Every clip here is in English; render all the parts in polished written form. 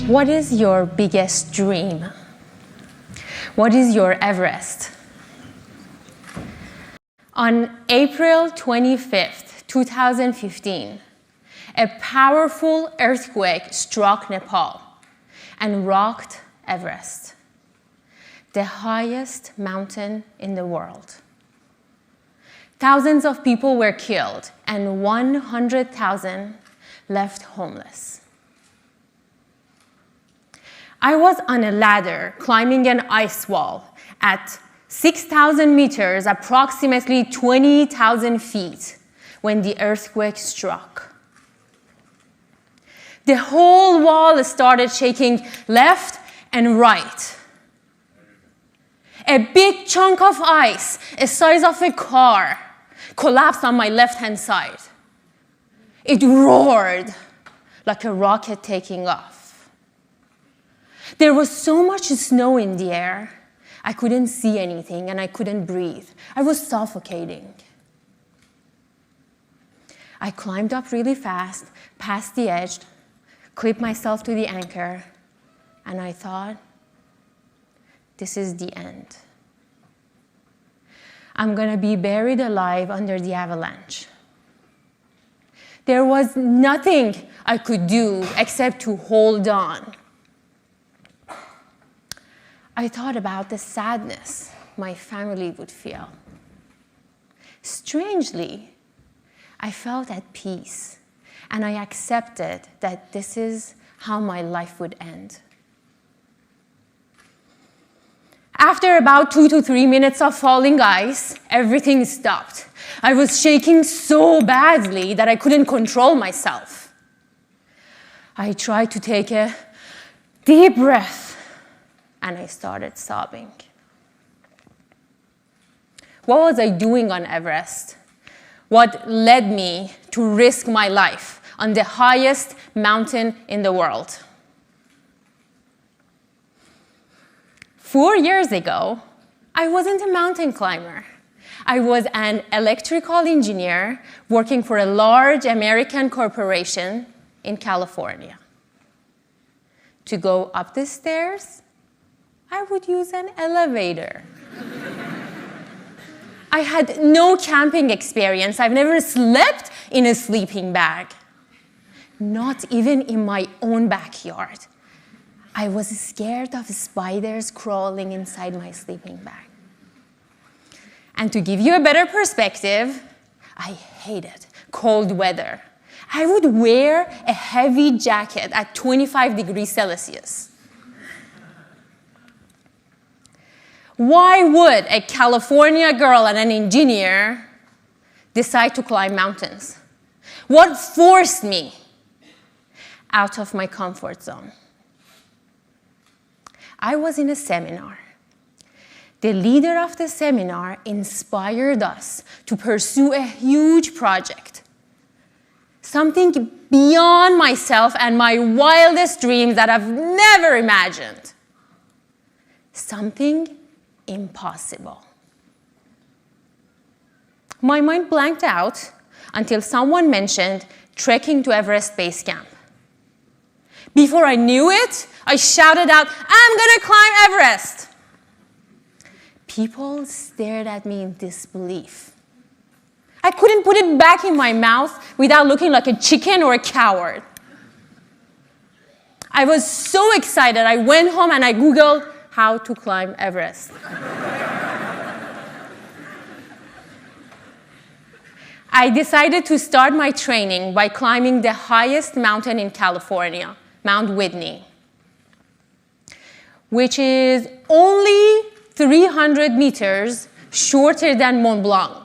What is your biggest dream? What is your Everest? On April 25th, 2015, a powerful earthquake struck Nepal and rocked Everest, the highest mountain in the world. Thousands of people were killed and 100,000 left homeless. I was on a ladder climbing an ice wall at 6,000 meters, approximately 20,000 feet, when the earthquake struck. The whole wall started shaking left and right. A big chunk of ice, the size of a car, collapsed on my left-hand side. It roared like a rocket taking off. There was so much snow in the air, I couldn't see anything and I couldn't breathe. I was suffocating. I climbed up really fast, past the edge, clipped myself to the anchor, and I thought, this is the end. I'm gonna be buried alive under the avalanche. There was nothing I could do except to hold on. I thought about the sadness my family would feel. Strangely, I felt at peace, and I accepted that this is how my life would end. After about 2 to 3 minutes of falling ice, everything stopped. I was shaking so badly that I couldn't control myself. I tried to take a deep breath, and I started sobbing. What was I doing on Everest? What led me to risk my life on the highest mountain in the world? 4 years ago, I wasn't a mountain climber. I was an electrical engineer working for a large American corporation in California. To go up the stairs, I would use an elevator. I had no camping experience. I've never slept in a sleeping bag, not even in my own backyard. I was scared of spiders crawling inside my sleeping bag. And to give you a better perspective, I hated cold weather. I would wear a heavy jacket at 25 degrees Celsius. Why would a California girl and an engineer decide to climb mountains? What forced me out of my comfort zone? I was in a seminar. The leader of the seminar inspired us to pursue a huge project, something beyond myself and my wildest dreams that I've never imagined, something impossible. My mind blanked out until someone mentioned trekking to Everest Base Camp. Before I knew it, I shouted out, "I'm gonna climb Everest!" People stared at me in disbelief. I couldn't put it back in my mouth without looking like a chicken or a coward. I was so excited, I went home and I Googled how to climb Everest. I decided to start my training by climbing the highest mountain in California, Mount Whitney, which is only 300 meters shorter than Mont Blanc.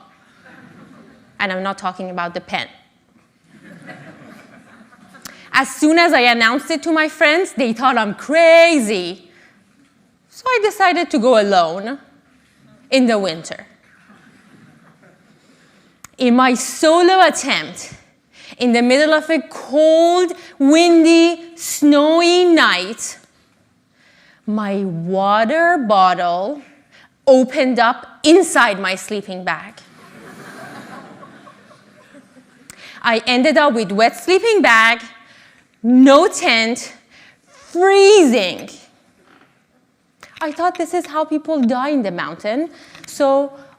And I'm not talking about the pen. As soon as I announced it to my friends, they thought I'm crazy. So I decided to go alone in the winter. In my solo attempt, in the middle of a cold, windy, snowy night, my water bottle opened up inside my sleeping bag. I ended up with wet sleeping bag, no tent, freezing. I thought this is how people die in the mountain, so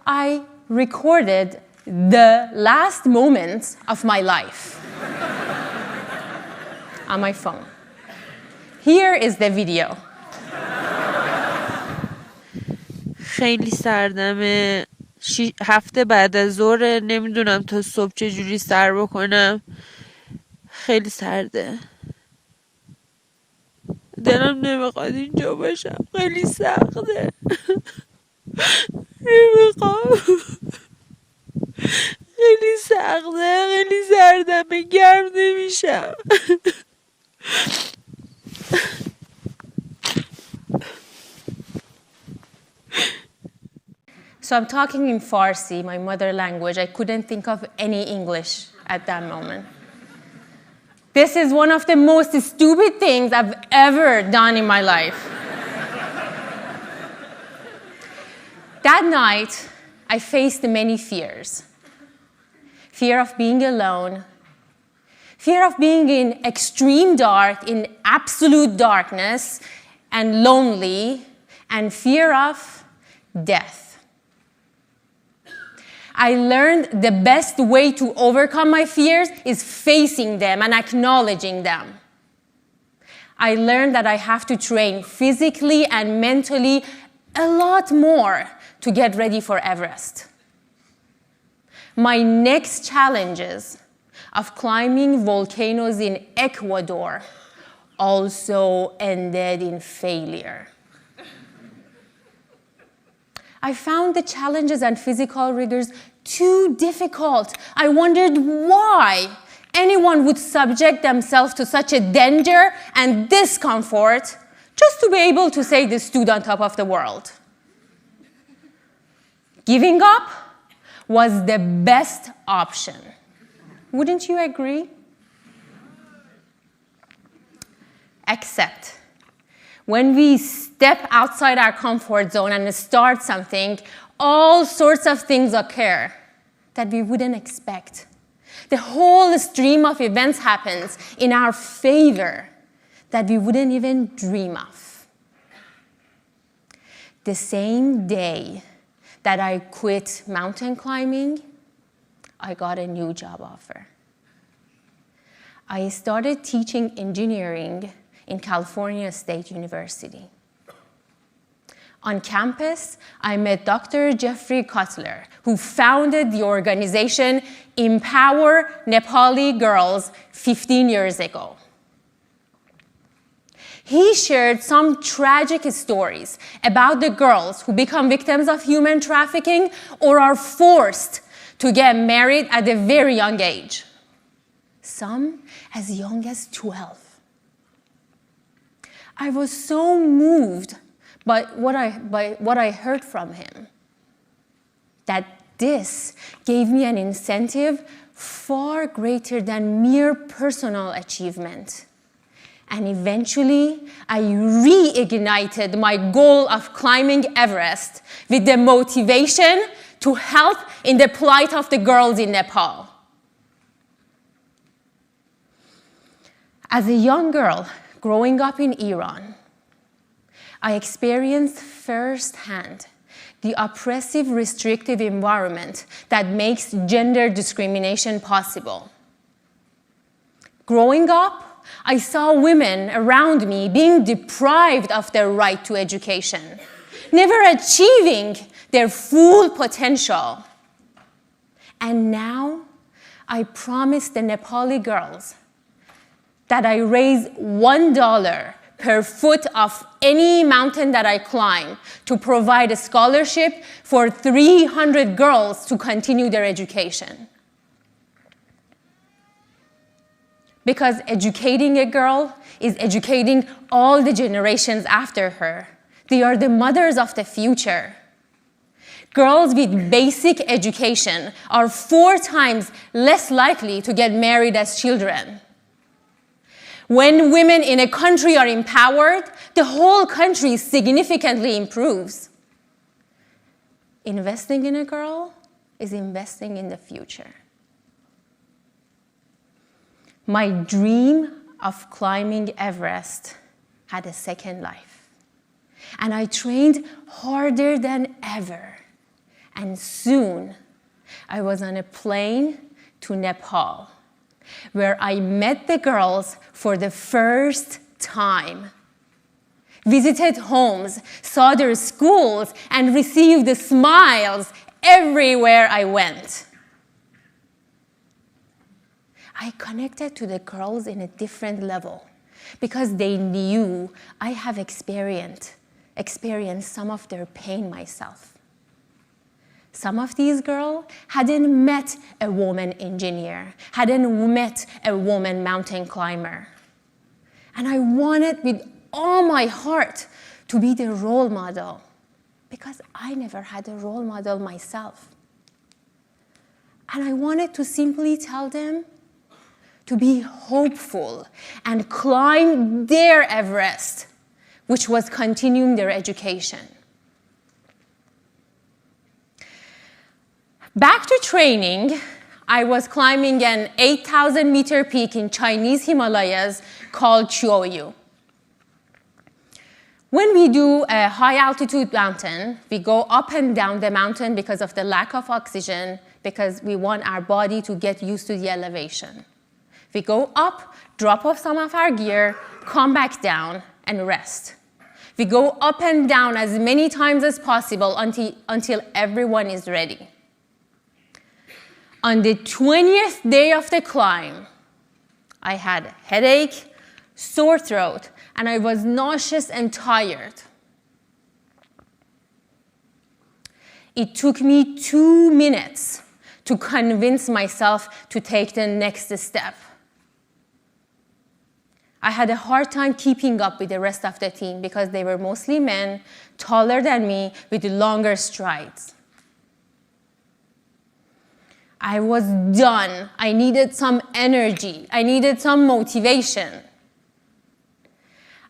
I recorded the last moments of my life on my phone. Here is the video. خیلی سردمه. 7 بعد از ظهر، نمیدونم تا صبح چجوری سر بکنم. خیلی سرده. دلم نمیخواد اینجا باشم. خیلی سخته. نمیخوام. خیلی سخته. خیلی سردمه. گرم نمیشم. So I'm talking in Farsi, my mother language. I couldn't think of any English at that moment. This is one of the most stupid things I've ever done in my life. That night, I faced many fears. Fear of being alone, fear of being in extreme dark, in absolute darkness, and lonely, and fear of death. I learned the best way to overcome my fears is facing them and acknowledging them. I learned that I have to train physically and mentally a lot more to get ready for Everest. My next challenges of climbing volcanoes in Ecuador also ended in failure. I found the challenges and physical rigors too difficult. I wondered why anyone would subject themselves to such a danger and discomfort just to be able to say they stood on top of the world. Giving up was the best option. Wouldn't you agree? Except when we step outside our comfort zone and start something, all sorts of things occur that we wouldn't expect. The whole stream of events happens in our favor that we wouldn't even dream of. The same day that I quit mountain climbing, I got a new job offer. I started teaching engineering in California State University. On campus, I met Dr. Jeffrey Cutler, who founded the organization Empower Nepali Girls 15 years ago. He shared some tragic stories about the girls who become victims of human trafficking or are forced to get married at a very young age, some as young as 12. I was so moved by what I heard from him that this gave me an incentive far greater than mere personal achievement. And eventually, I reignited my goal of climbing Everest with the motivation to help in the plight of the girls in Nepal. As a young girl, growing up in Iran, I experienced firsthand the oppressive, restrictive environment that makes gender discrimination possible. Growing up, I saw women around me being deprived of their right to education, never achieving their full potential. And now, I promise the Nepali girls that I raise $1 per foot of any mountain that I climb to provide a scholarship for 300 girls to continue their education. Because educating a girl is educating all the generations after her. They are the mothers of the future. Girls with basic education are 4 times less likely to get married as children. When women in a country are empowered, the whole country significantly improves. Investing in a girl is investing in the future. My dream of climbing Everest had a second life. And I trained harder than ever. And soon, I was on a plane to Nepal, where I met the girls for the first time, visited homes, saw their schools, and received the smiles everywhere I went. I connected to the girls in a different level because they knew I have experienced some of their pain myself. Some of these girls hadn't met a woman engineer, hadn't met a woman mountain climber. And I wanted with all my heart to be the role model because I never had a role model myself. And I wanted to simply tell them to be hopeful and climb their Everest, which was continuing their education. Back to training, I was climbing an 8,000-meter peak in Chinese Himalayas called Chuoyu. When we do a high-altitude mountain, we go up and down the mountain because of the lack of oxygen, because we want our body to get used to the elevation. We go up, drop off some of our gear, come back down, and rest. We go up and down as many times as possible until everyone is ready. On the 20th day of the climb, I had a headache, sore throat, and I was nauseous and tired. It took me 2 minutes to convince myself to take the next step. I had a hard time keeping up with the rest of the team because they were mostly men, taller than me, with longer strides. I was done. I needed some energy. I needed some motivation.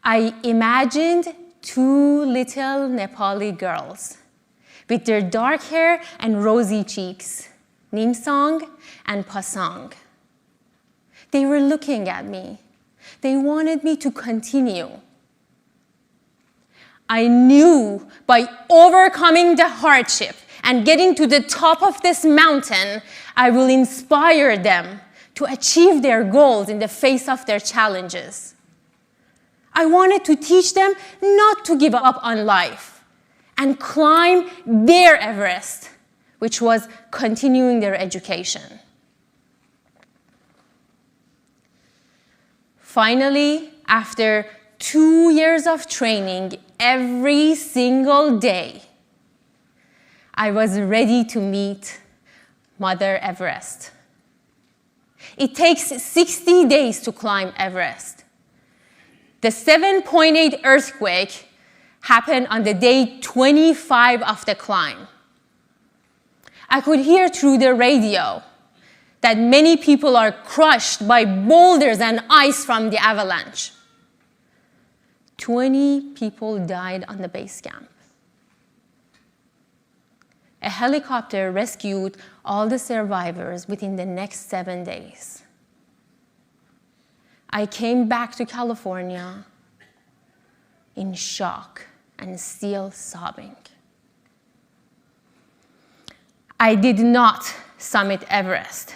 I imagined 2 little Nepali girls with their dark hair and rosy cheeks, Nimsang and Pasang. They were looking at me. They wanted me to continue. I knew by overcoming the hardship and getting to the top of this mountain, I will inspire them to achieve their goals in the face of their challenges. I wanted to teach them not to give up on life and climb their Everest, which was continuing their education. Finally, after 2 years of training every single day, I was ready to meet Mother Everest. It takes 60 days to climb Everest. The 7.8 earthquake happened on the day 25 of the climb. I could hear through the radio that many people are crushed by boulders and ice from the avalanche. 20 people died on the base camp. A helicopter rescued all the survivors within the next 7 days. I came back to California in shock and still sobbing. I did not summit Everest,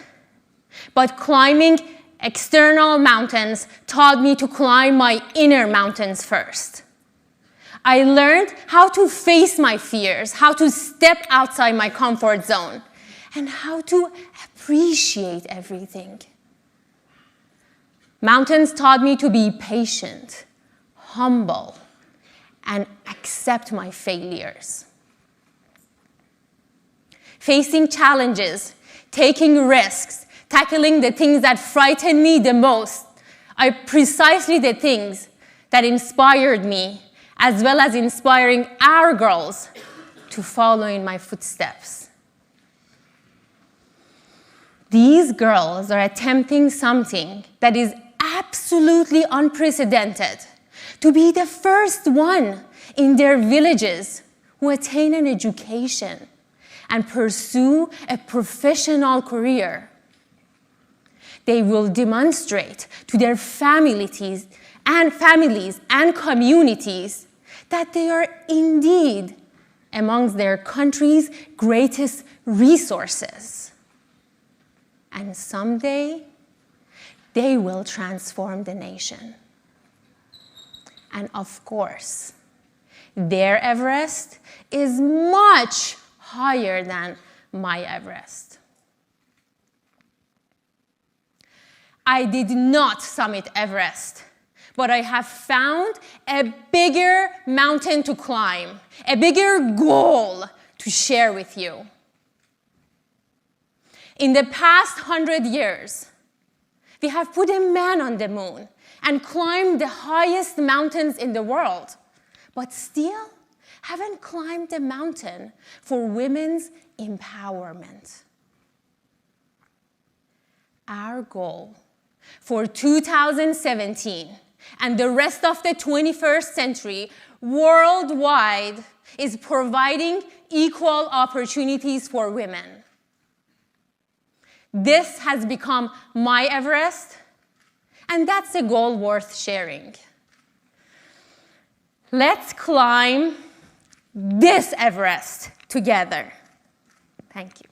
but climbing external mountains taught me to climb my inner mountains first. I learned how to face my fears, how to step outside my comfort zone, and how to appreciate everything. Mountains taught me to be patient, humble, and accept my failures. Facing challenges, taking risks, tackling the things that frighten me the most are precisely the things that inspired me, as well as inspiring our girls to follow in my footsteps. These girls are attempting something that is absolutely unprecedented, to be the first one in their villages who attain an education and pursue a professional career. They will demonstrate to their families and families and communities that they are indeed amongst their country's greatest resources. And someday, they will transform the nation. And of course, their Everest is much higher than my Everest. I did not summit Everest, but I have found a bigger mountain to climb, a bigger goal to share with you. In the past 100 years, we have put a man on the moon and climbed the highest mountains in the world, but still haven't climbed the mountain for women's empowerment. Our goal for 2017 and the rest of the 21st century worldwide is providing equal opportunities for women. This has become my Everest, and that's a goal worth sharing. Let's climb this Everest together. Thank you.